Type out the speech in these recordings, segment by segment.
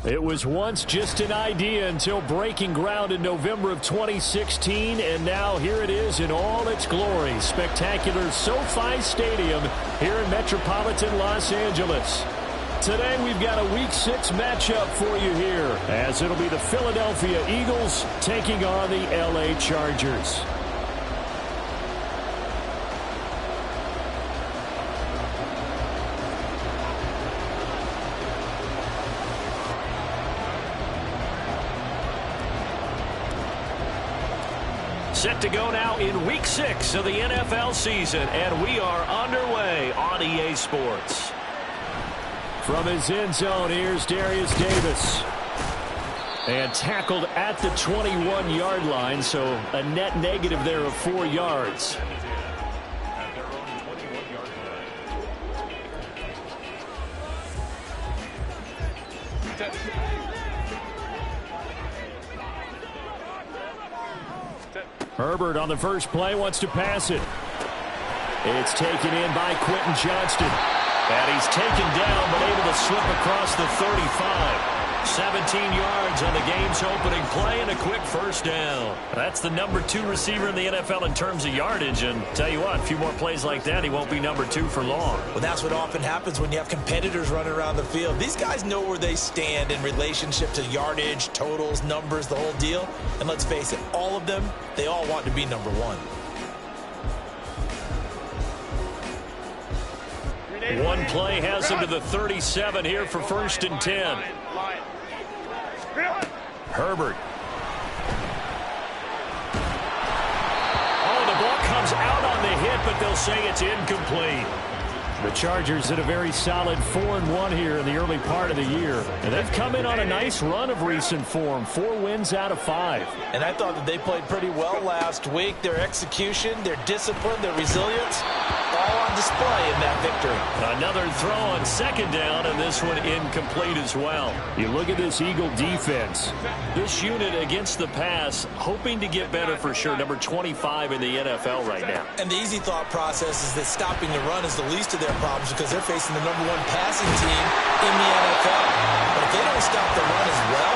It was once just an idea until breaking ground in November of 2016, and now here it is in all its glory. Spectacular SoFi Stadium here in metropolitan Los Angeles. Today we've got a Week 6 matchup for you here, as it'll be the Philadelphia Eagles taking on the LA Chargers. Set to go now in Week 6 of the NFL season, and we are underway on EA Sports. From his end zone, here's Darius Davis. And tackled at the 21-yard line, so a net negative there of 4 yards. Herbert on the first play wants to pass it. It's taken in by Quentin Johnston. And he's taken down but able to slip across the 35. 17 yards on the game's opening play and a quick first down. That's the number 2 receiver in the NFL in terms of yardage. And tell you what, a few more plays like that, he won't be number 2 for long. Well, that's what often happens when you have competitors running around the field. These guys know where they stand in relationship to yardage, totals, numbers, the whole deal. And let's face it, all of them, they all want to be number 1. One play has him to the 37 here for 1st and 10. Herbert. Oh, the ball comes out on the hit, but they'll say it's incomplete. The Chargers had a very solid 4-1 here in the early part of the year. And they've come in on a nice run of recent form. 4 wins out of 5. And I thought that they played pretty well last week. Their execution, their discipline, their resilience, all on display in that victory. Another throw on 2nd down, and this one incomplete as well. You look at this Eagle defense. This unit against the pass, hoping to get better for sure. Number 25 in the NFL right now. And the easy thought process is that stopping the run is the least of their problems because they're facing the number 1 passing team in the NFL. But if they don't stop the run as well,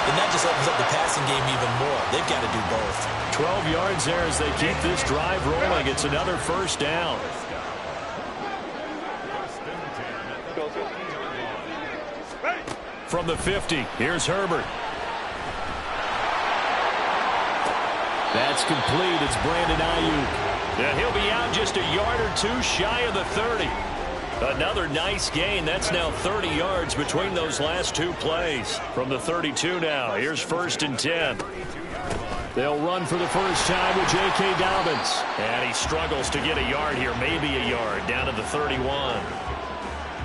then that just opens up the passing game even more. They've got to do both. 12 yards there as they keep this drive rolling. It's another first down. From the 50, here's Herbert. That's complete. It's Brandon Ayuk. And he'll be out just a yard or 2 shy of the 30. Another nice gain. That's now 30 yards between those last 2 plays. From the 32 now, here's 1st and 10. They'll run for the first time with J.K. Dobbins. And he struggles to get a yard here, maybe a yard, down to the 31.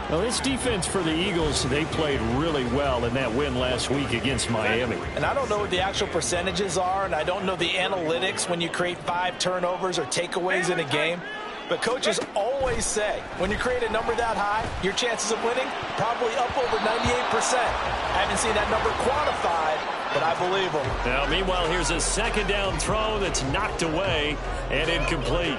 Well, this defense for the Eagles, they played really well in that win last week against Miami. And I don't know what the actual percentages are, and I don't know the analytics when you create 5 turnovers or takeaways in a game. But coaches always say, when you create a number that high, your chances of winning probably up over 98%. I haven't seen that number quantified, but I believe them. Now, meanwhile, here's a 2nd down throw that's knocked away and incomplete.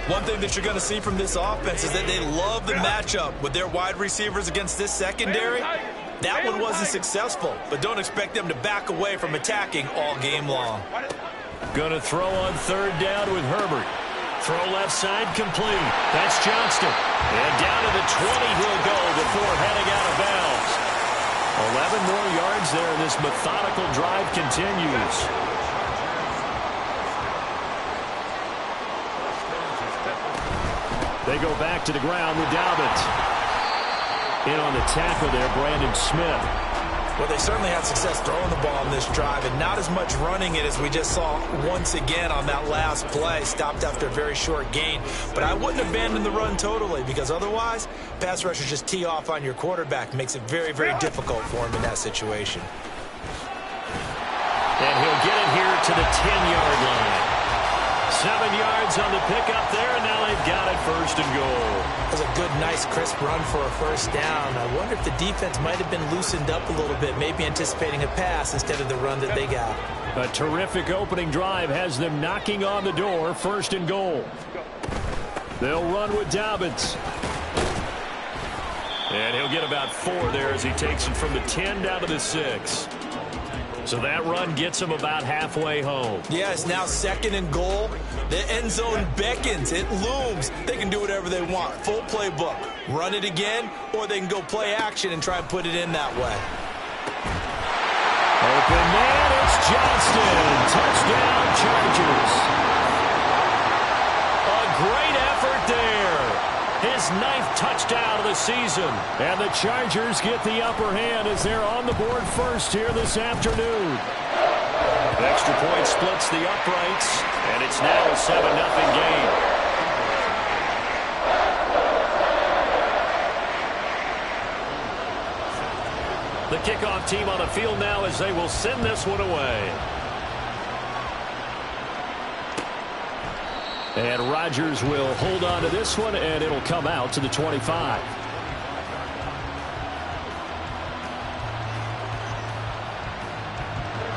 One thing that you're going to see from this offense is that they love the matchup with their wide receivers against this secondary. That one wasn't successful, but don't expect them to back away from attacking all game long. Going to throw on 3rd down with Herbert. Throw left side complete. That's Johnston. And down to the 20 he'll go before heading out of bounds. 11 more yards there. This methodical drive continues. They go back to the ground with Dobbins. In on the tackle there, Brandon Smith. Well, they certainly had success throwing the ball on this drive, and not as much running it as we just saw once again on that last play. Stopped after a very short gain. But I wouldn't abandon the run totally, because otherwise, pass rushers just tee off on your quarterback. Makes it very, very difficult for him in that situation. And he'll get it here to the 10-yard line. 7 yards on the pickup there, and now they've got it 1st and goal. That was a good, nice, crisp run for a first down. I wonder if the defense might have been loosened up a little bit, maybe anticipating a pass instead of the run that they got. A terrific opening drive has them knocking on the door, 1st and goal. They'll run with Dobbins. And he'll get about 4 there as he takes it from the 10 down to the 6. So that run gets him about halfway home. Yeah, it's now 2nd and goal. The end zone beckons. It looms. They can do whatever they want. Full playbook. Run it again, or they can go play action and try and put it in that way. Open man, it's Johnston. Touchdown, Chargers. A great effort there. His 9th touchdown of the season. And the Chargers get the upper hand as they're on the board first here this afternoon. Extra point splits the uprights, and it's now a 7-0 game. The kickoff team on the field now as they will send this one away. And Rodgers will hold on to this one, and it'll come out to the 25.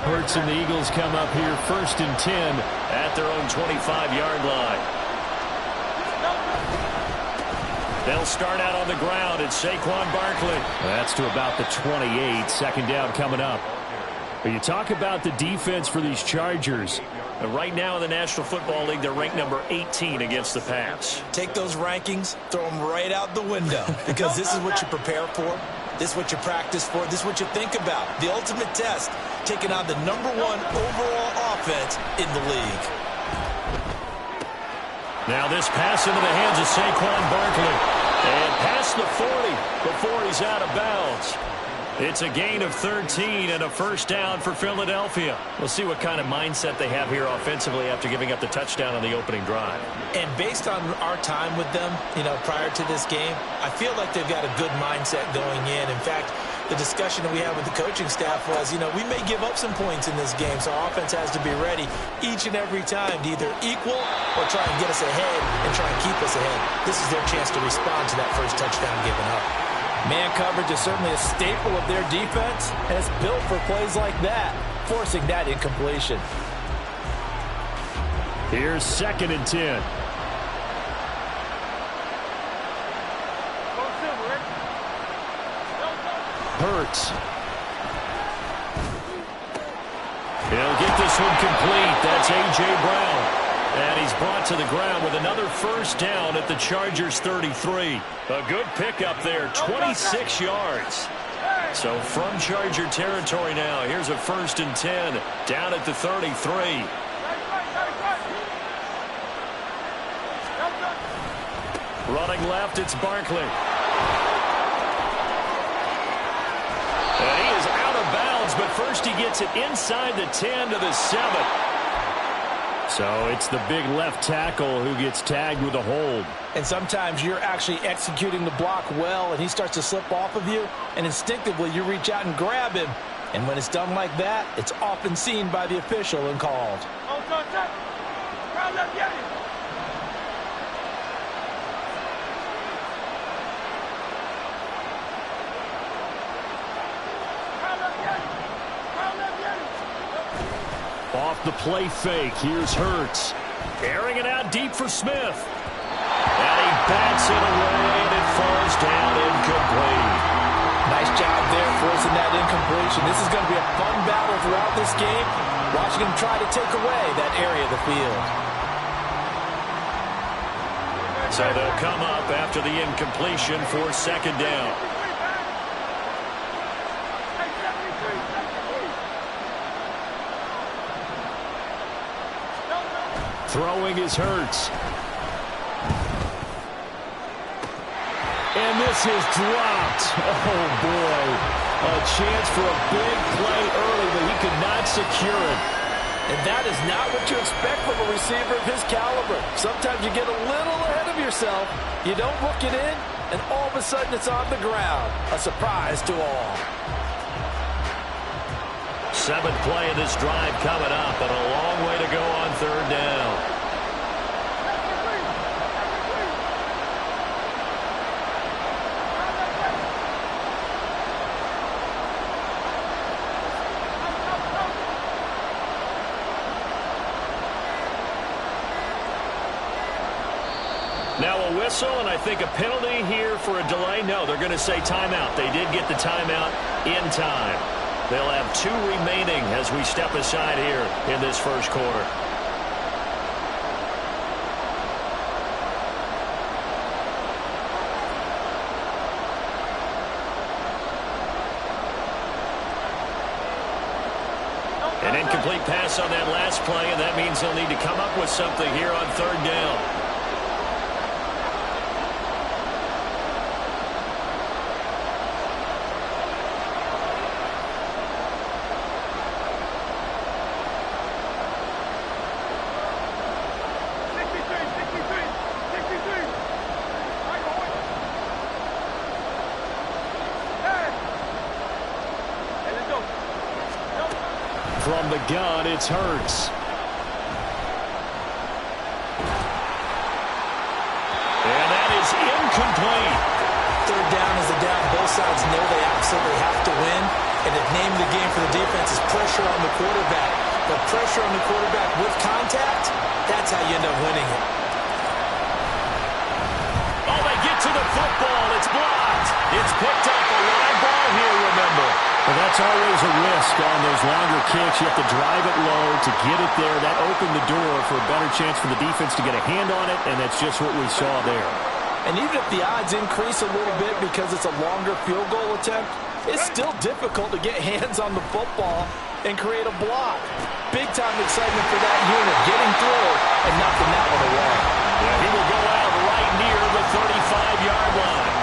Hurts and the Eagles come up here 1st and 10 at their own 25-yard line. They'll start out on the ground. It's Saquon Barkley. That's to about the 28. 2nd down coming up. But you talk about the defense for these Chargers. Right now in the National Football League, they're ranked number 18 against the pass. Take those rankings, throw them right out the window, because this is what you prepare for. This is what you practice for. This is what you think about. The ultimate test, taking on the #1 overall offense in the league. Now this pass into the hands of Saquon Barkley. And past the 40 before he's out of bounds. It's a gain of 13 and a 1st down for Philadelphia. We'll see what kind of mindset they have here offensively after giving up the touchdown on the opening drive. And based on our time with them, prior to this game, I feel like they've got a good mindset going in. In fact, the discussion that we had with the coaching staff was, we may give up some points in this game, so our offense has to be ready each and every time to either equal or try and get us ahead and try and keep us ahead. This is their chance to respond to that first touchdown given up. Man coverage is certainly a staple of their defense, and it's built for plays like that, forcing that incompletion. Here's 2nd and 10. Hurts. He'll get this one complete. That's A.J. Brown. And he's brought to the ground with another 1st down at the Chargers 33. A good pickup there, 26 yards. So from Charger territory now, here's a 1st and 10 down at the 33. Running left, it's Barkley. And he is out of bounds, but first he gets it inside the 10 to the 7. So it's the big left tackle who gets tagged with a hold. And sometimes you're actually executing the block well, and he starts to slip off of you, and instinctively you reach out and grab him. And when it's done like that, it's often seen by the official and called. Off the play fake, here's Hurts. Airing it out deep for Smith. And he bats it away, and it falls down incomplete. Nice job there forcing that incompletion. This is going to be a fun battle throughout this game, watching him try to take away that area of the field. So they'll come up after the incompletion for 2nd down. Throwing is Hurts. And this is dropped. Oh, boy. A chance for a big play early, but he could not secure it. And that is not what you expect from a receiver of his caliber. Sometimes you get a little ahead of yourself. You don't hook it in, and all of a sudden it's on the ground. A surprise to all. 7th play of this drive coming up, and a long way to go on 3rd down. Now a whistle, and I think a penalty here for a delay. No, they're going to say timeout. They did get the timeout in time. They'll have 2 remaining as we step aside here in this first quarter. An incomplete pass on that last play, and that means they'll need to come up with something here on 3rd down. From the gun, it's Hurts. And that is incomplete. 3rd down is a down. Both sides know they absolutely have to win. And the name of the game for the defense is pressure on the quarterback. But pressure on the quarterback with contact, that's how you end up winning it. Oh, they get to the football. It's blocked. It's picked up. A live ball here, remember. Well, that's always a risk on those longer kicks. You have to drive it low to get it there. That opened the door for a better chance for the defense to get a hand on it, and that's just what we saw there. And even if the odds increase a little bit because it's a longer field goal attempt, it's still difficult to get hands on the football and create a block. Big-time excitement for that unit, getting through and knocking that one away. Yeah, he will go out right near the 35-yard line.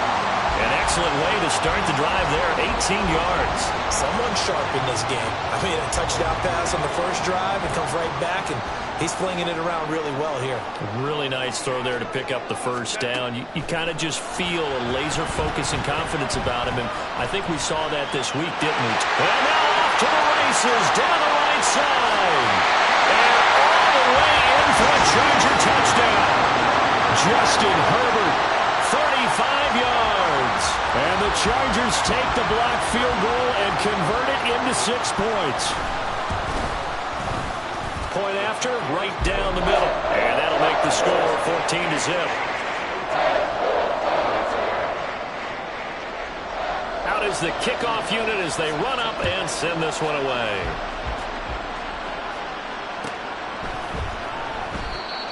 An excellent way to start the drive there, 18 yards. Someone sharp in this game. I mean, a touchdown pass on the first drive, and comes right back, and he's flinging it around really well here. Really nice throw there to pick up the first down. You kind of just feel a laser focus and confidence about him, and I think we saw that this week, didn't we? And now off to the races, down the right side. And all the way in for a Charger touchdown. Justin Herbert, 35 yards. And the Chargers take the block field goal and convert it into 6 points. Point after, right down the middle. And that'll make the score 14-0. Out is the kickoff unit as they run up and send this one away.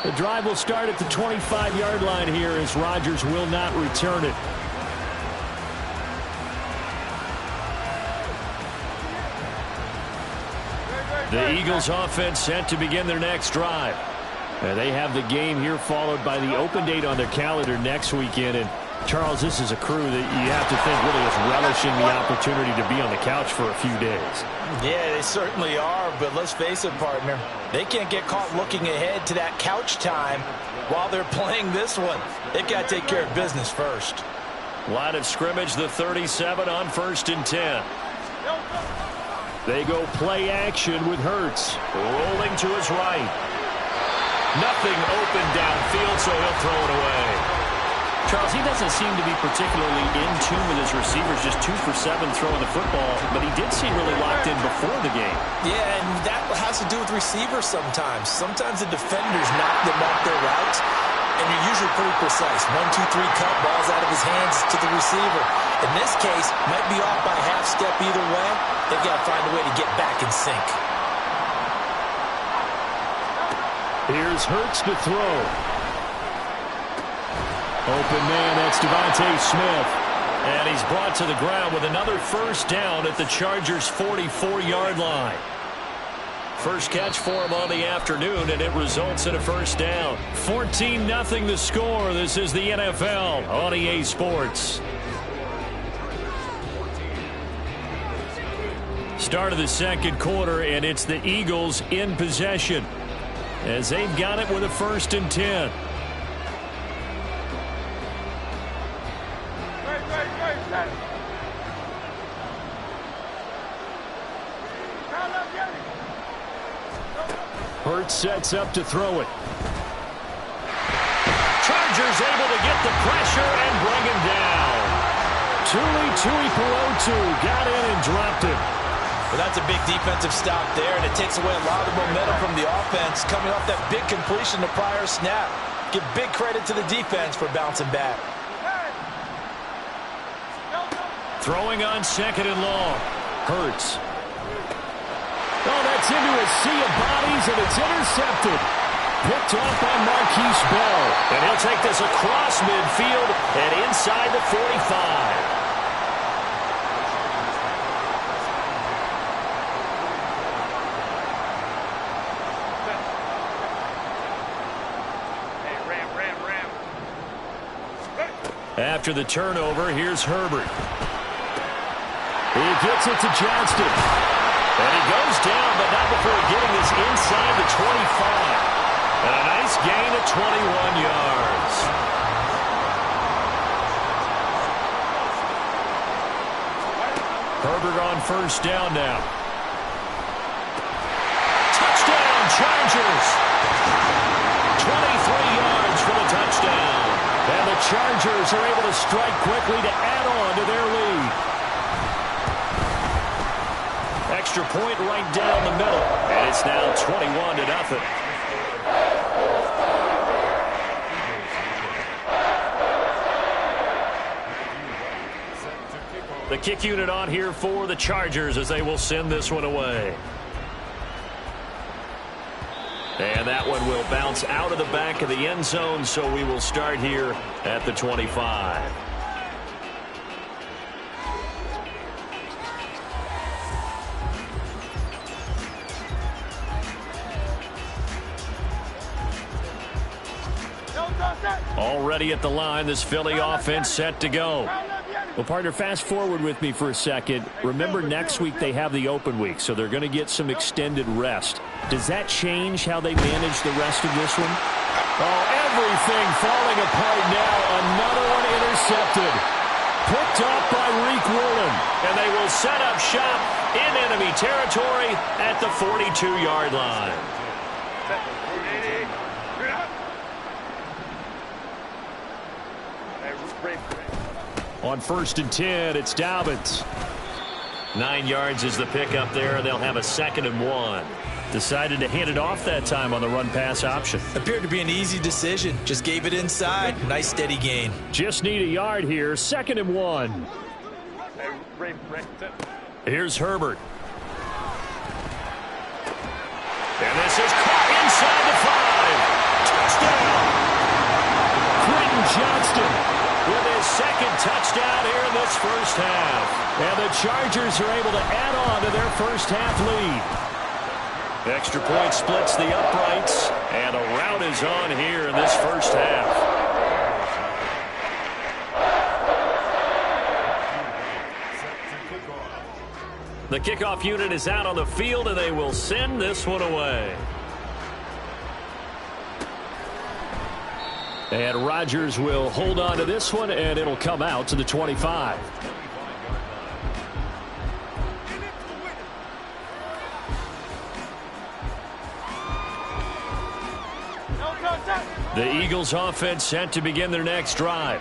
The drive will start at the 25-yard line here as Rodgers will not return it. The Eagles offense set to begin their next drive. They have the game here followed by the open date on their calendar next weekend. And Charles, this is a crew that you have to think really is relishing the opportunity to be on the couch for a few days. Yeah, they certainly are, but let's face it, partner. They can't get caught looking ahead to that couch time while they're playing this one. They've got to take care of business first. Line of scrimmage, the 37 on 1st and 10. They go play action with Hurts. Rolling to his right. Nothing open downfield, so he'll throw it away. Charles, he doesn't seem to be particularly in tune with his receivers, just 2 for 7 throwing the football, but he did seem really locked in before the game. Yeah, and that has to do with receivers sometimes. Sometimes the defenders knock them off their routes, and you're usually pretty precise. 1, 2, 3 cut, balls out of his hands to the receiver. In this case, might be off by a half step either way. They've got to find a way to get back in sync. Here's Hurts to throw. Open man, that's Devontae Smith. And he's brought to the ground with another first down at the Chargers' 44-yard line. First catch for him on the afternoon, and it results in a first down. 14-0 the score. This is the NFL on EA Sports. Start of the second quarter, and it's the Eagles in possession as they've got it with a 1st and 10. Hurts sets up to throw it. Chargers able to get the pressure and bring him down. Tui Pelotu got in and dropped him. Well, that's a big defensive stop there, and it takes away a lot of the momentum from the offense coming off that big completion the prior snap. Give big credit to the defense for bouncing back. Throwing on 2nd and long. Hurts. Oh, that's into a sea of bodies, and it's intercepted. Picked off by Marquise Bell. And he'll take this across midfield and inside the 45. After the turnover, here's Herbert. He gets it to Johnston. And he goes down, but not before getting this inside the 25. And a nice gain of 21 yards. Herbert on 1st down now. Touchdown, Chargers. 23 yards for the touchdown. And the Chargers are able to strike quickly to add on to their lead. Extra point right down the middle. And it's now 21-0. The kick unit on here for the Chargers as they will send this one away. And that one will bounce out of the back of the end zone, so we will start here at the 25. Already at the line, this Philly offense set to go. Well, partner, fast forward with me for a second. Remember, next week they have the open week, so they're going to get some extended rest. Does that change how they manage the rest of this one? Oh, everything falling apart now. Another one intercepted. Picked off by Reek Woolen. And they will set up shop in enemy territory at the 42-yard line. On 1st and 10, it's Dobbins. 9 yards is the pickup there, and they'll have a 2nd and 1. Decided to hand it off that time on the run-pass option. Appeared to be an easy decision. Just gave it inside. Nice steady gain. Just need a yard here. 2nd and 1. Here's Herbert. And this is caught inside the 5. Touchdown! Quentin Johnston with his 2nd touchdown here in this first half. And the Chargers are able to add on to their first half lead. Extra point splits the uprights, and a rout is on here in this first half. The kickoff unit is out on the field, and they will send this one away. And Rodgers will hold on to this one, and it'll come out to the 25. The Eagles offense set to begin their next drive.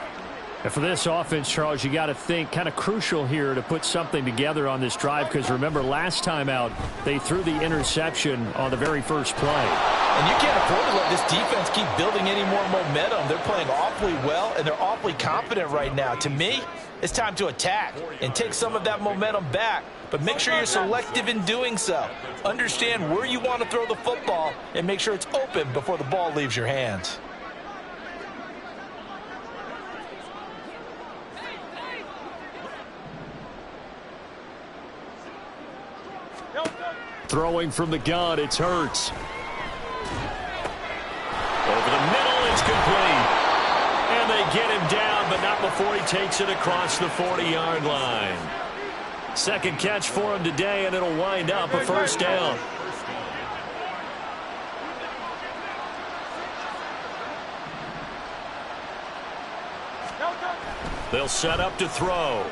And for this offense, Charles, you got to think kind of crucial here to put something together on this drive, because remember last time out they threw the interception on the very first play. And you can't afford to let this defense keep building any more momentum. They're playing awfully well, and they're awfully confident right now. To me, it's time to attack and take some of that momentum back. But make sure you're selective in doing so. Understand where you want to throw the football and make sure it's open before the ball leaves your hands. Throwing from the gun, it's Hurts. Over the middle, it's complete. And they get him down, but not before he takes it across the 40-yard line. 2nd catch for him today, and it'll wind up a first down. They'll set up to throw.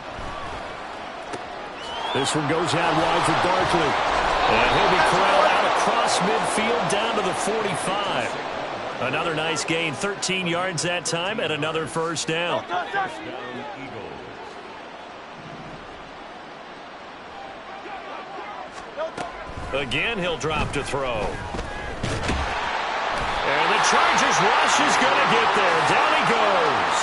This one goes out wide for Barkley. And he'll be corralled out across midfield down to the 45. Another nice gain, 13 yards that time, and another first down. Again, he'll drop to throw. And the Chargers rush is going to get there. Down he goes.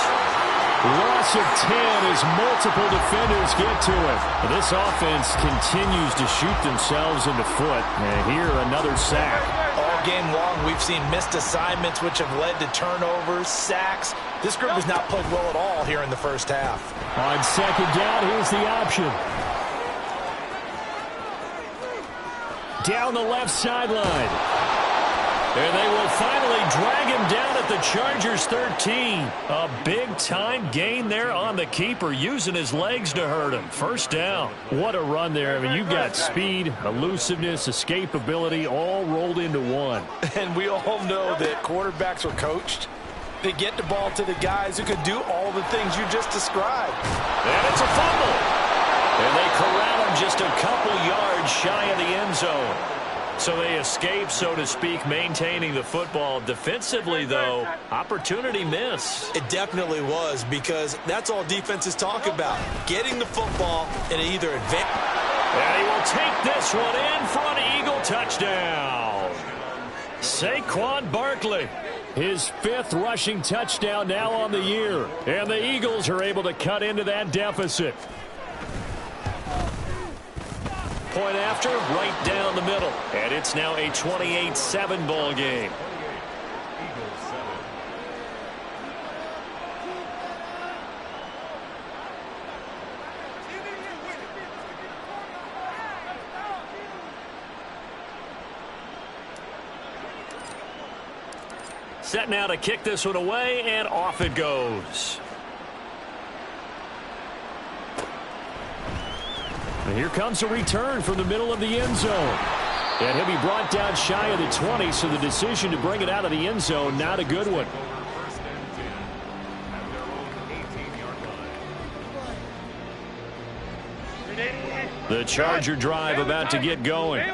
Loss of 10 as multiple defenders get to it. This offense continues to shoot themselves in the foot. And here, another sack. All game long, we've seen missed assignments, which have led to turnovers, sacks. This group has not played well at all here in the first half. On second down, here's the option. Down the left sideline. And they will finally drag him down at the Chargers 13. A big-time gain there on the keeper, using his legs to hurt him. First down. What a run there. I mean, you've got speed, elusiveness, escapability, all rolled into one. And we all know that quarterbacks are coached. They get the ball to the guys who can do all the things you just described. And it's a fumble. And they corral him just a couple yards shy of the end zone. So they escape, so to speak, maintaining the football. Defensively, though, opportunity miss. It definitely was, because that's all defenses talk about, getting the football and either advance. And he will take this one in for an Eagle touchdown. Saquon Barkley. His 5th rushing touchdown now on the year. And the Eagles are able to cut into that deficit. Point after, right down the middle. And it's now a 28-7 ball game. Set now to kick this one away, and off it goes. And here comes a return from the middle of the end zone. And he'll be brought down shy of the 20, so the decision to bring it out of the end zone, not a good one. The Charger drive about to get going.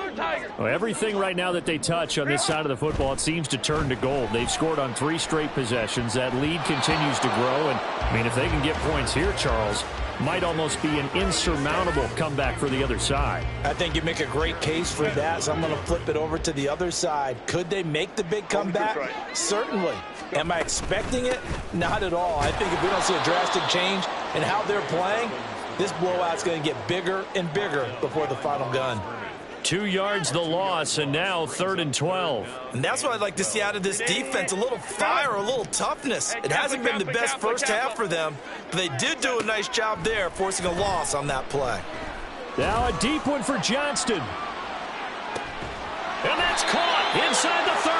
Well, everything right now that they touch on this side of the football, it seems to turn to gold. They've scored on 3 straight possessions. That lead continues to grow. And, I mean, if they can get points here, Charles, might almost be an insurmountable comeback for the other side. I think you make a great case for that, so I'm going to flip it over to the other side. Could they make the big comeback? Certainly. Am I expecting it? Not at all. I think if we don't see a drastic change in how they're playing, this blowout's going to get bigger and bigger before the final gun. 2 yards the loss, and now 3rd and 12. And that's what I'd like to see out of this defense, a little fire, a little toughness. It hasn't been the best first half for them, but they did do a nice job there, forcing a loss on that play. Now a deep one for Johnston. And that's caught inside the 30.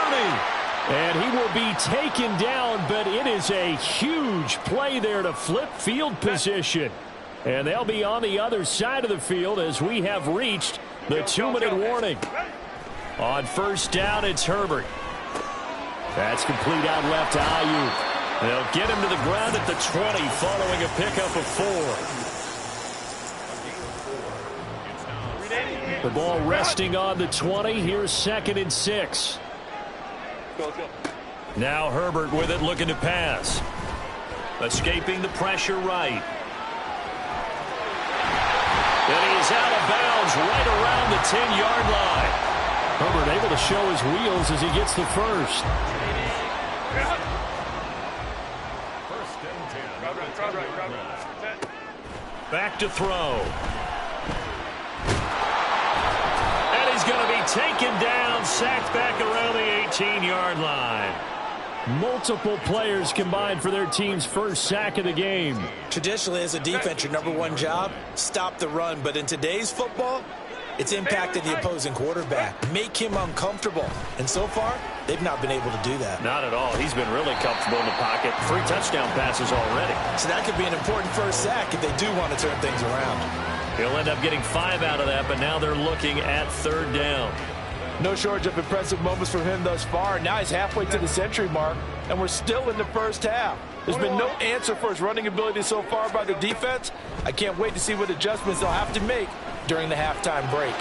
And he will be taken down, but it is a huge play there to flip field position. And they'll be on the other side of the field as we have reached the 2-minute warning. On first down, it's Herbert. That's complete out left to Ayuk. They'll get him to the ground at the 20 following a pickup of 4. The ball resting on the 20. Here's 2nd and 6. Now Herbert with it, looking to pass. Escaping the pressure right. And he is out of bounds right around the 10-yard line. Herbert able to show his wheels as he gets the first. Back to throw. And he's going to be taken down, sacked back around the 18-yard line. Multiple players combined for their team's first sack of the game. Traditionally, as a defense, your #1 job, stop the run. But in today's football, it's impacted the opposing quarterback. Make him uncomfortable. And so far, they've not been able to do that. Not at all. He's been really comfortable in the pocket. 3 touchdown passes already. So that could be an important first sack if they do want to turn things around. He'll end up getting 5 out of that, but now they're looking at 3rd down. No shortage of impressive moments from him thus far. Now he's halfway to the century mark, and we're still in the first half. There's been no answer for his running ability so far by the defense. I can't wait to see what adjustments they'll have to make during the halftime break.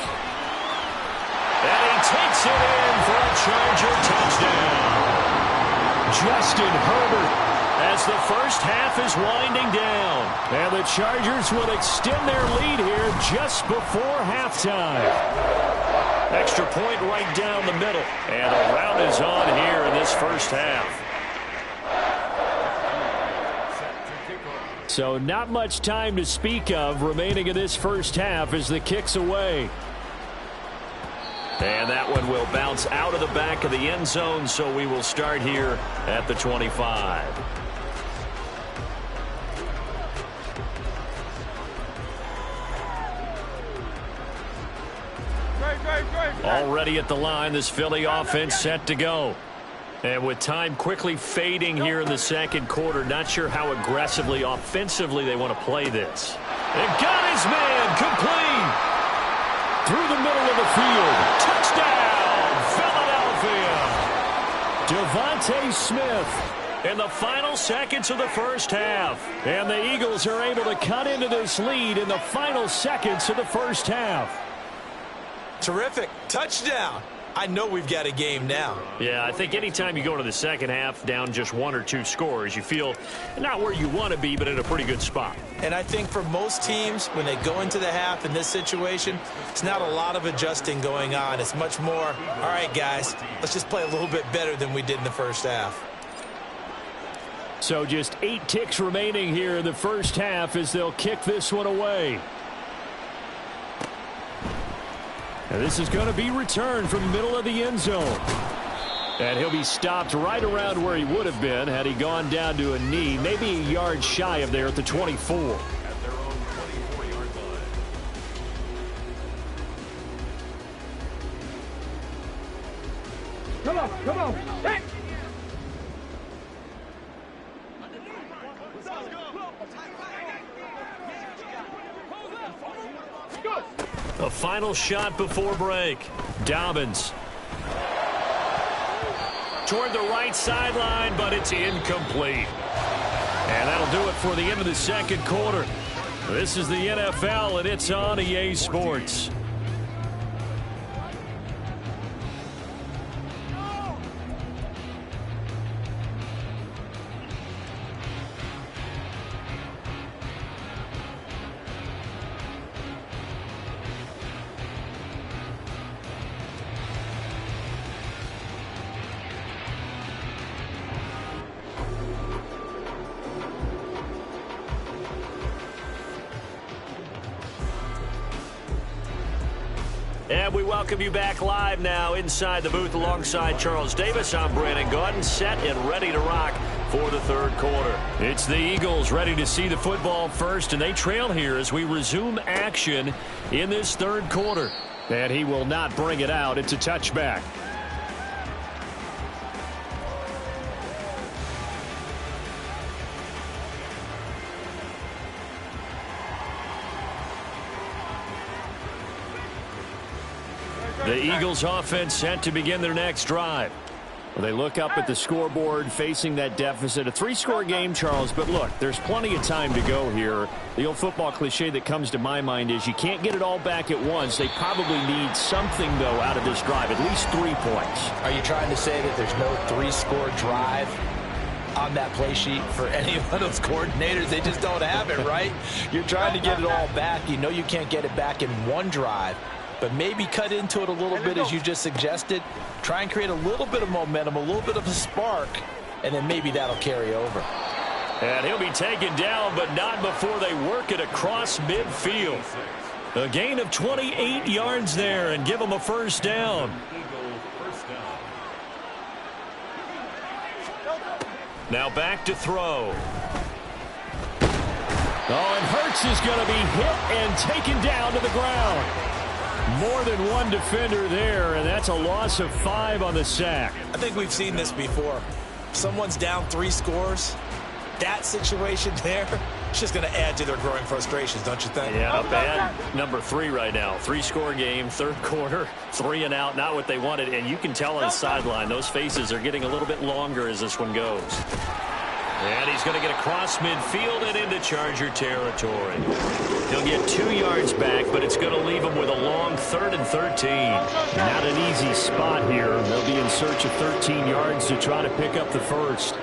And he takes it in for a Charger touchdown. Justin Herbert, as the first half is winding down. And the Chargers will extend their lead here just before halftime. Extra point right down the middle. And a round is on here in this first half. So not much time to speak of remaining in this first half as the kick's away. And that one will bounce out of the back of the end zone, so we will start here at the 25. Already at the line, this Philly offense set to go. And with time quickly fading here in the second quarter, not sure how aggressively, offensively they want to play this. And got his man complete. Through the middle of the field. Touchdown, Philadelphia. Devontae Smith in the final seconds of the first half. And the Eagles are able to cut into this lead in the final seconds of the first half. Terrific. Touchdown. I know we've got a game now. Yeah, I think anytime you go into the second half down just 1 or 2 scores, you feel not where you want to be, but in a pretty good spot. And I think for most teams, when they go into the half in this situation, it's not a lot of adjusting going on. It's much more, all right, guys, let's just play a little bit better than we did in the first half. So just 8 ticks remaining here in the first half as they'll kick this one away. And this is going to be returned from the middle of the end zone. And he'll be stopped right around where he would have been had he gone down to a knee, maybe a yard shy of there at the 24. At their own 24-yard line. Come on. Hey! A final shot before break. Dobbins. Toward the right sideline, but it's incomplete. And that'll do it for the end of the second quarter. This is the NFL, and it's on EA Sports. And we welcome you back live now inside the booth alongside Charles Davis. I'm Brandon Gaudin, set and ready to rock for the third quarter. It's the Eagles ready to see the football first, and they trail here as we resume action in this third quarter. And he will not bring it out. It's a touchback. The Eagles offense set to begin their next drive. Well, they look up at the scoreboard facing that deficit. A 3-score game, Charles, but look, there's plenty of time to go here. The old football cliche that comes to my mind is you can't get it all back at once. They probably need something, though, out of this drive, at least 3 points. Are you trying to say that there's no 3-score drive on that play sheet for any of those coordinators? They just don't have it, right? You're trying to get it all back. You know you can't get it back in one drive. But maybe cut into it a little bit, as you just suggested. Try and create a little bit of momentum, a little bit of a spark, and then maybe that'll carry over. And he'll be taken down, but not before they work it across midfield. A gain of 28 yards there and give them a first down. Now back to throw. Oh, and Hurts is going to be hit and taken down to the ground. More than one defender there, and that's a loss of 5 on the sack. I think we've seen this before. Someone's down 3 scores. That situation there, it's just going to add to their growing frustrations, don't you think? Yeah, a bad number 3 right now. 3-score game, third quarter, 3 and out, not what they wanted. And you can tell on the sideline, those faces are getting a little bit longer as this one goes. And he's going to get across midfield and into Charger territory. He'll get 2 yards back, but it's going to leave him with a long 3rd and 13. Not an easy spot here. They'll be in search of 13 yards to try to pick up the first.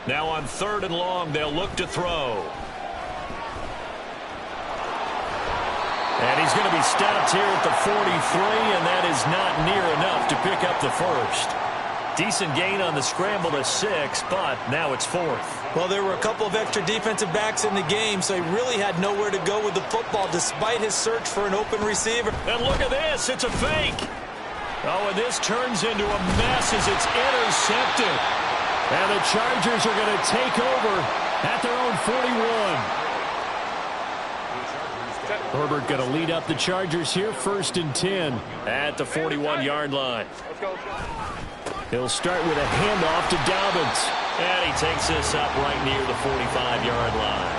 Now on 3rd and long, they'll look to throw. And he's going to be stopped here at the 43, and that is not near enough to pick up the first. Decent gain on the scramble to 6, but now it's 4th. Well, there were a couple of extra defensive backs in the game, so he really had nowhere to go with the football despite his search for an open receiver. And look at this. It's a fake. Oh, and this turns into a mess as it's intercepted. And the Chargers are going to take over at their own 41. Herbert going to lead up the Chargers here, 1st and 10. At the 41-yard line. He'll start with a handoff to Dobbins. And he takes this up right near the 45-yard line.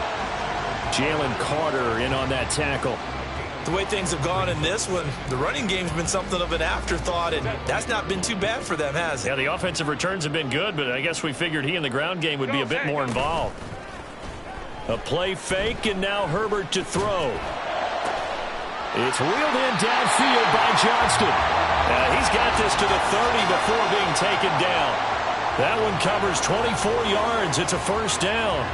Jalen Carter in on that tackle. The way things have gone in this one, the running game's been something of an afterthought, and that's not been too bad for them, has it? Yeah, the offensive returns have been good, but I guess we figured he in the ground game would be a bit more involved. A play fake, and now Herbert to throw. It's reeled in downfield by Johnston. He's got this to the 30 before being taken down. That one covers 24 yards. It's a 1st down.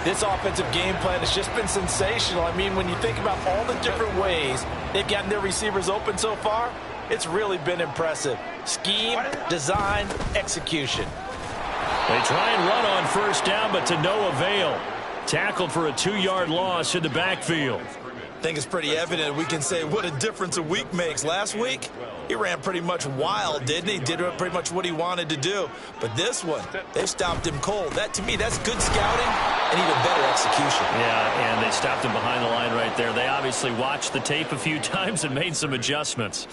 This offensive game plan has just been sensational. I mean, when you think about all the different ways they've gotten their receivers open so far, it's really been impressive. Scheme, design, execution. They try and run on 1st down, but to no avail. Tackled for a 2-yard loss in the backfield. I think it's pretty evident we can say what a difference a week makes. Last week, he ran pretty much wild, didn't he? Did pretty much what he wanted to do. But this one, they stopped him cold. That, to me, that's good scouting and even better execution. Yeah, and they stopped him behind the line right there. They obviously watched the tape a few times and made some adjustments.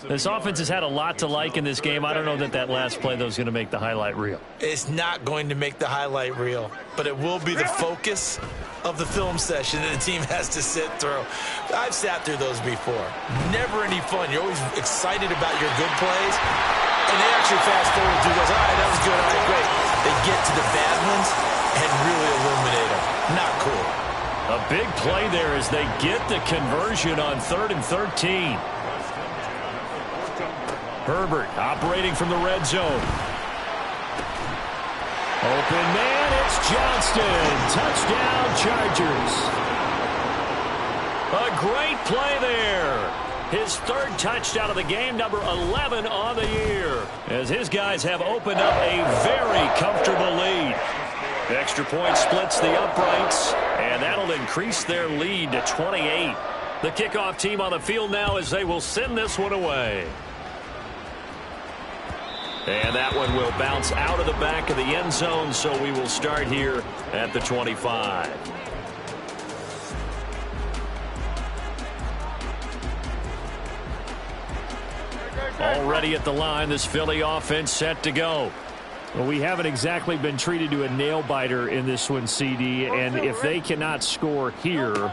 This offense has had a lot to like in this game. I don't know that last play, though, is going to make the highlight reel. It's not going to make the highlight reel, but it will be the focus of the film session that the team has to sit through. I've sat through those before. Never any fun. You're always excited about your good plays, and they actually fast forward through those. All right, that was good. All right, great. They get to the bad ones and really illuminate them. Not cool. A big play there as they get the conversion on 3rd and 13. Herbert operating from the red zone. Open man, it's Johnston. Touchdown, Chargers. A great play there. His 3rd touchdown of the game, number 11 on the year. As his guys have opened up a very comfortable lead. Extra point splits the uprights, and that'll increase their lead to 28. The kickoff team on the field now as they will send this one away. And that one will bounce out of the back of the end zone, so we will start here at the 25. Already at the line, this Philly offense set to go. Well, we haven't exactly been treated to a nail-biter in this one, CD, and if they cannot score here,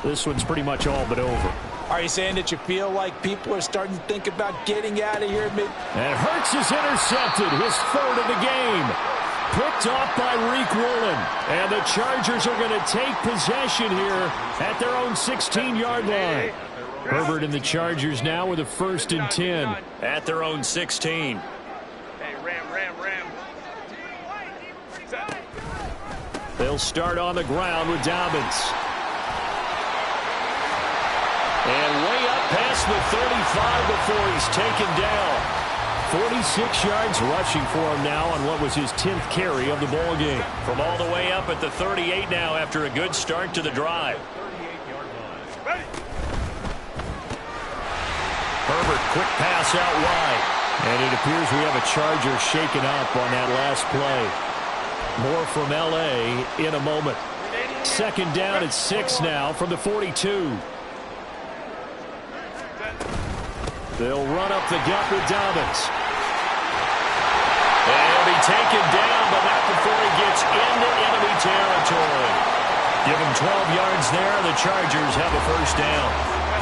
this one's pretty much all but over. Are you saying that you feel like people are starting to think about getting out of here? And Hurts is intercepted, his 3rd of the game. Picked off by Reek Woolen. And the Chargers are going to take possession here at their own 16-yard line. Herbert and the Chargers now with a 1st and 10. At their own 16. They'll start on the ground with Dobbins. And way up past the 35 before he's taken down. 46 yards rushing for him now on what was his 10th carry of the ball game. From all the way up at the 38 now after a good start to the drive. Herbert, quick pass out wide. And it appears we have a Charger shaken up on that last play. More from L.A. in a moment. 2nd down at 6 now from the 42. They'll run up the gut with Dobbins. And he'll be taken down, but not before he gets into enemy territory. Give him 12 yards there. The Chargers have a 1st down.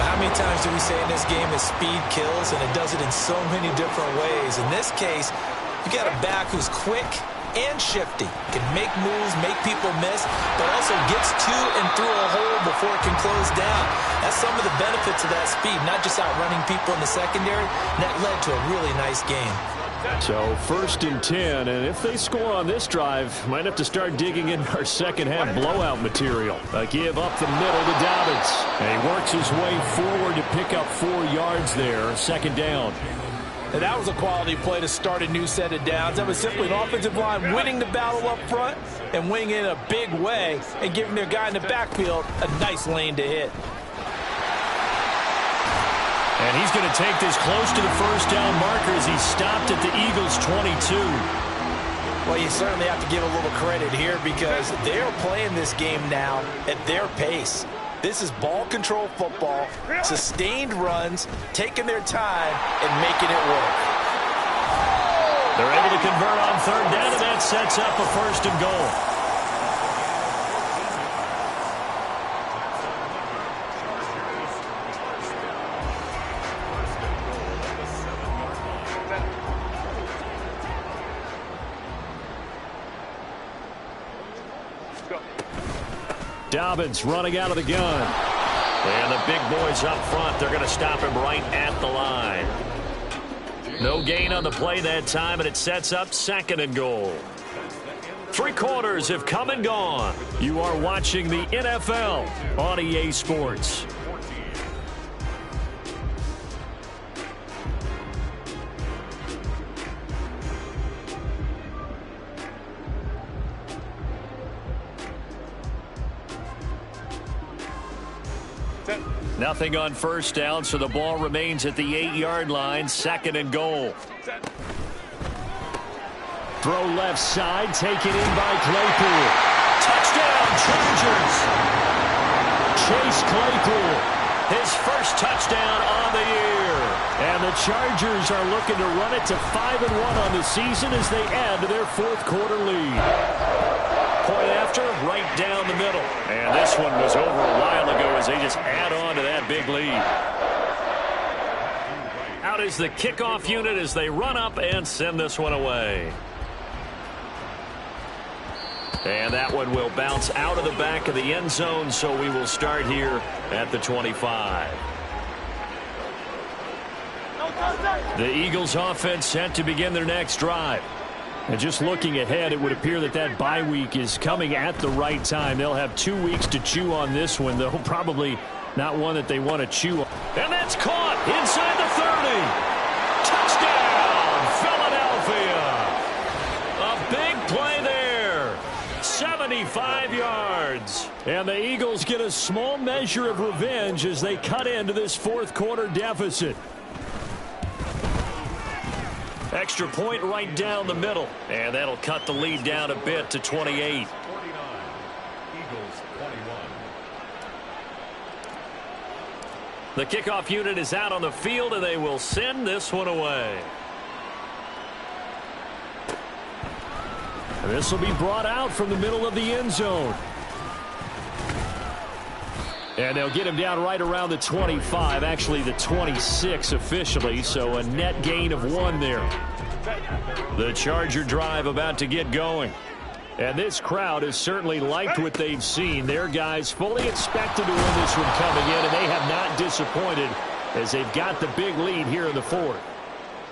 How many times do we say in this game that speed kills, and it does it in so many different ways? In this case, you got a back who's quick and shifty, can make moves, make people miss, but also gets to and through a hole before it can close down. That's some of the benefits of that speed, not just outrunning people in the secondary, and that led to a really nice game. So 1st and 10, and if they score on this drive, might have to start digging in our second half blowout material. A give up the middle to Dobbins. And he works his way forward to pick up 4 yards there, 2nd down. And that was a quality play to start a new set of downs. That was simply an offensive line winning the battle up front and winning it in a big way and giving their guy in the backfield a nice lane to hit. And he's going to take this close to the 1st down marker as he stopped at the Eagles' 22. Well, you certainly have to give a little credit here because they're playing this game now at their pace. This is ball control football, sustained runs, taking their time and making it work. They're able to convert on 3rd down, and that sets up a 1st and goal. Dobbins running out of the gun. And the big boys up front, they're going to stop him right at the line. No gain on the play that time, and it sets up 2nd and goal. 3 quarters have come and gone. You are watching the NFL on EA Sports. Nothing on 1st down, so the ball remains at the 8-yard line, 2nd and goal. Throw left side, taken in by Claypool. Touchdown, Chargers! Chase Claypool, his 1st touchdown on the year. And the Chargers are looking to run it to 5-1 on the season as they add to their 4th quarter lead. Point after, right down the middle. And this one was over a while ago as they just add on to that big lead. Out is the kickoff unit as they run up and send this one away. And that one will bounce out of the back of the end zone, so we will start here at the 25. The Eagles offense set to begin their next drive. And just looking ahead, it would appear that that bye week is coming at the right time. They'll have 2 weeks to chew on this one, though probably not one that they want to chew on. And that's caught inside the 30. Touchdown, Philadelphia. A big play there. 75 yards. And the Eagles get a small measure of revenge as they cut into this 4th quarter deficit. Extra point right down the middle. And that'll cut the lead down a bit to 28. 49. Eagles 21. The kickoff unit is out on the field, and they will send this one away. And this will be brought out from the middle of the end zone. And they'll get him down right around the 25, actually the 26 officially, so a net gain of 1 there. The Charger drive about to get going. And this crowd has certainly liked what they've seen. Their guys fully expected to win this one coming in, and they have not disappointed as they've got the big lead here in the 4th.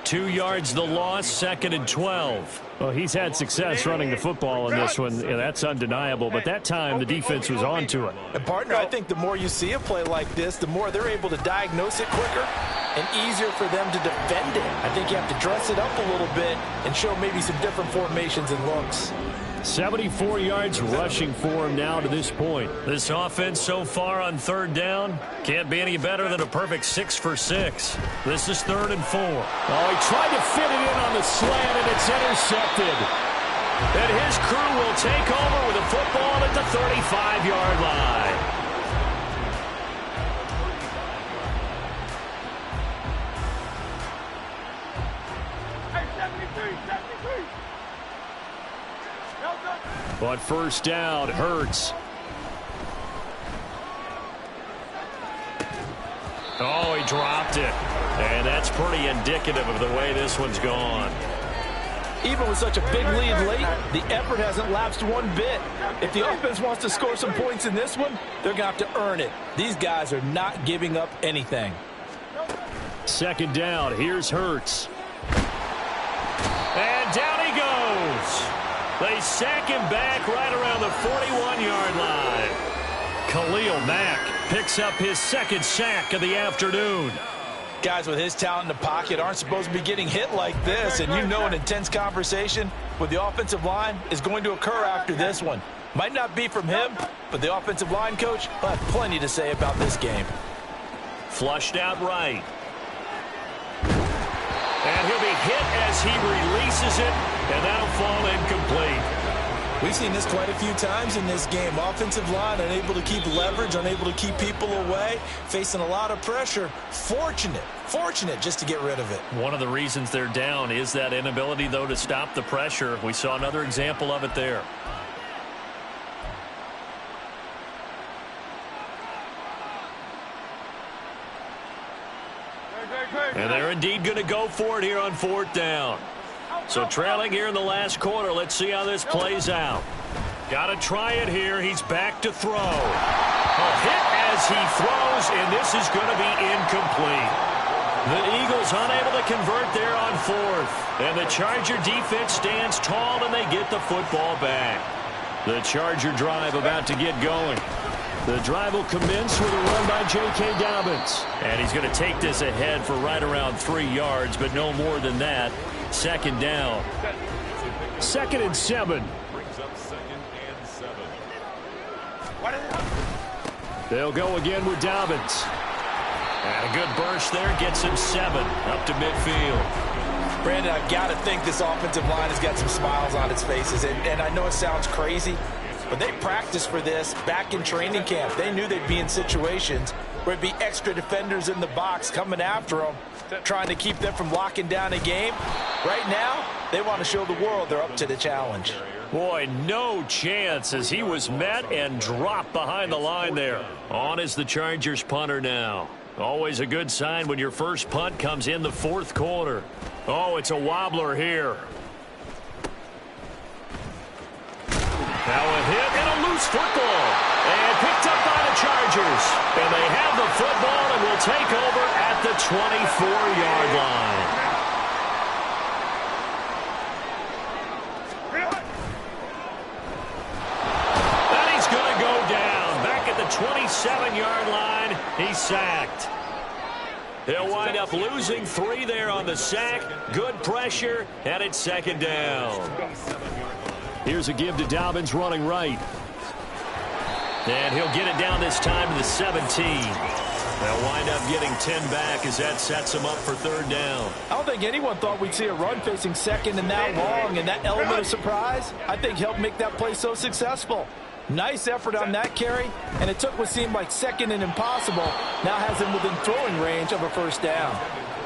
2 yards the loss, 2nd and 12. Well, he's had success running the football in this one, and that's undeniable. But that time, the defense was on to it. And, partner, I think the more you see a play like this, the more they're able to diagnose it quicker and easier for them to defend it. I think you have to dress it up a little bit and show maybe some different formations and looks. 74 yards rushing for him now to this point. This offense so far on 3rd down can't be any better than a perfect 6 for 6. This is 3rd and 4. Oh, he tried to fit it in on the slant, and it's intercepted. And his crew will take over with the football at the 35-yard line. But 1st down, Hurts. Oh, he dropped it. And that's pretty indicative of the way this one's gone. Even with such a big lead late, the effort hasn't lapsed one bit. If the offense wants to score some points in this one, they're going to have to earn it. These guys are not giving up anything. 2nd down, here's Hurts. They sack him back right around the 41-yard line. Khalil Mack picks up his second sack of the afternoon. Guys with his talent in the pocket aren't supposed to be getting hit like this, and you know an intense conversation with the offensive line is going to occur after this one. Might not be from him, but the offensive line coach will have plenty to say about this game. Flushed out right. And he'll be hit as he releases it, and that'll fall incomplete. We've seen this quite a few times in this game. Offensive line unable to keep leverage, unable to keep people away, facing a lot of pressure. Fortunate just to get rid of it. One of the reasons they're down is that inability, though, to stop the pressure. We saw another example of it there. And they're indeed going to go for it here on fourth down. So trailing here in the last quarter. Let's see how this plays out. Got to try it here. He's back to throw. A hit as he throws, and this is going to be incomplete. The Eagles unable to convert there on fourth. And the Charger defense stands tall, and they get the football back. The Charger drive about to get going. The drive will commence with a run by J.K. Dobbins. And he's going to take this ahead for right around 3 yards, but no more than that. Second down. 2nd and 7. Brings up 2nd and 7. They'll go again with Dobbins. And a good burst there gets him 7 up to midfield. Brandon, I've got to think this offensive line has got some smiles on its faces. And I know it sounds crazy, but they practiced for this back in training camp. They knew they'd be in situations where it'd be extra defenders in the box coming after them, trying to keep them from locking down a game. Right now, they want to show the world they're up to the challenge. Boy, no chance as he was met and dropped behind the line there. On is the Chargers punter now. Always a good sign when your first punt comes in the fourth quarter. Oh, it's a wobbler here. Now a hit and a loose football. And picked up by the Chargers. And they have the football and will take over at the 24-yard line. And he's going to go down. Back at the 27-yard line, he's sacked. They'll wind up losing 3 there on the sack. Good pressure, and it's second down. Here's a give to Dobbins running right. And he'll get it down this time to the 17. They'll wind up getting 10 back as that sets him up for third down. I don't think anyone thought we'd see a run facing second and that long, and that element of surprise, I think, helped make that play so successful. Nice effort on that carry, and it took what seemed like second and impossible. Now has him within throwing range of a first down.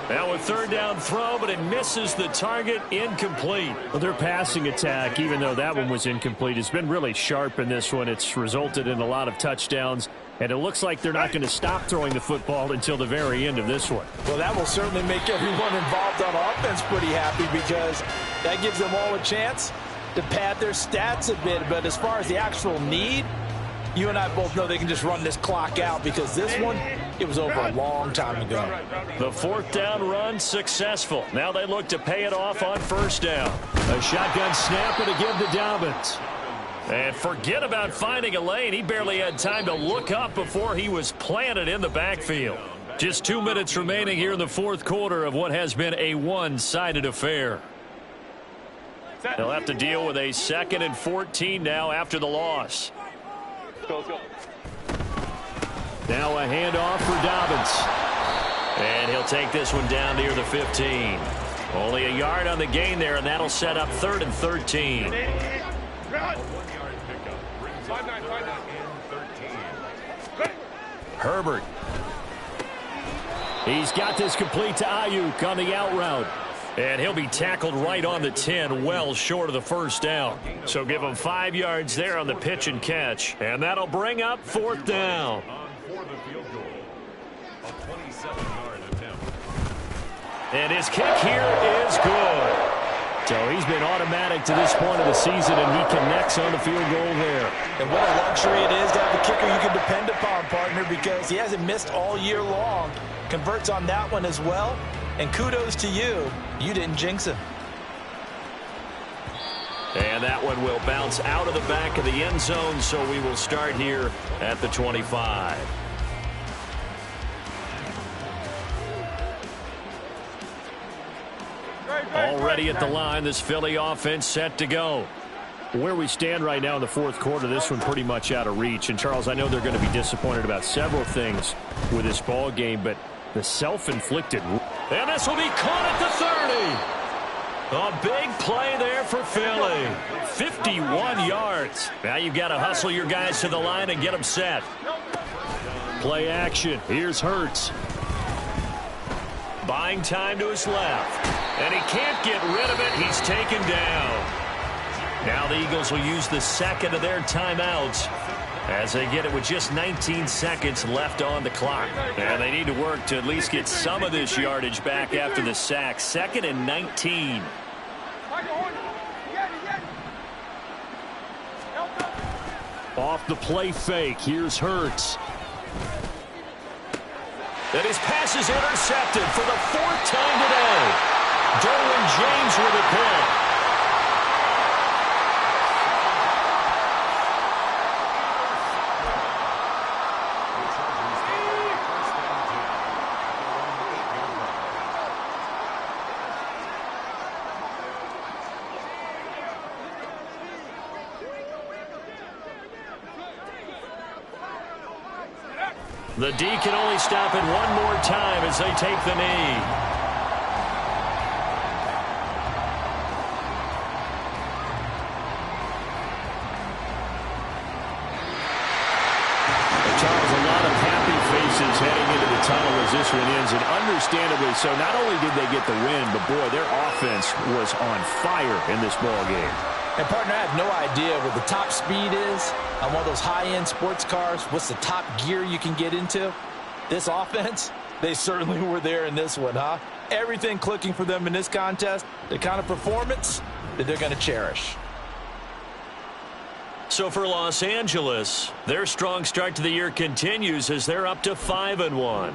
Now a third down throw, but it misses the target, incomplete. Well, their passing attack, even though that one was incomplete, has been really sharp in this one. It's resulted in a lot of touchdowns, and it looks like they're not going to stop throwing the football until the very end of this one. Well, that will certainly make everyone involved on offense pretty happy, because that gives them all a chance to pad their stats a bit. But as far as the actual need, you and I both know they can just run this clock out, because this one, it was over a long time ago. The fourth down run successful. Now they look to pay it off on first down. A shotgun snap and a give to Dobbins. And forget about finding a lane. He barely had time to look up before he was planted in the backfield. Just 2 minutes remaining here in the fourth quarter of what has been a one-sided affair. They'll have to deal with a 2nd and 14 now after the loss. Let's go. Now a handoff for Dobbins. And he'll take this one down near the 15. Only a yard on the gain there, and that'll set up 3rd and 13. 1 yard pickup. Brings up 3rd and 13. Herbert. He's got this complete to Ayuk on the out route. And he'll be tackled right on the 10, well short of the first down. So give him 5 yards there on the pitch and catch. And that'll bring up 4th down. For the field goal. A 27-yard attempt. And his kick here is good. So he's been automatic to this point of the season, and he connects on the field goal there. And what a luxury it is to have a kicker you can depend upon, partner, because he hasn't missed all year long. Converts on that one as well. And kudos to you. You didn't jinx him. And that one will bounce out of the back of the end zone, so we will start here at the 25. Already at the line, this Philly offense set to go. Where we stand right now in the fourth quarter, this one pretty much out of reach. And, Charles, I know they're going to be disappointed about several things with this ball game, but the self-inflicted. And this will be caught at the 30. A big play there for Philly. 51 yards. Now you've got to hustle your guys to the line and get them set. Play action. Here's Hurts. Buying time to his left. And he can't get rid of it. He's taken down. Now the Eagles will use the second of their timeouts as they get it with just 19 seconds left on the clock. And they need to work to at least get some of this yardage back after the sack. 2nd and 19. Off the play fake. Here's Hurts. And his pass is intercepted for the 4th time today. Derwin James with a pick. The D can only stop it one more time as they take the knee. Charles, a lot of happy faces heading into the tunnel as this one ends, and understandably so. Not only did they get the win, but boy, their offense was on fire in this ball game. And, partner, I have no idea what the top speed is on one of those high-end sports cars. What's the top gear you can get into? This offense, they certainly were there in this one, huh? Everything clicking for them in this contest, the kind of performance that they're going to cherish. So for Los Angeles, their strong start to the year continues as they're up to 5-1.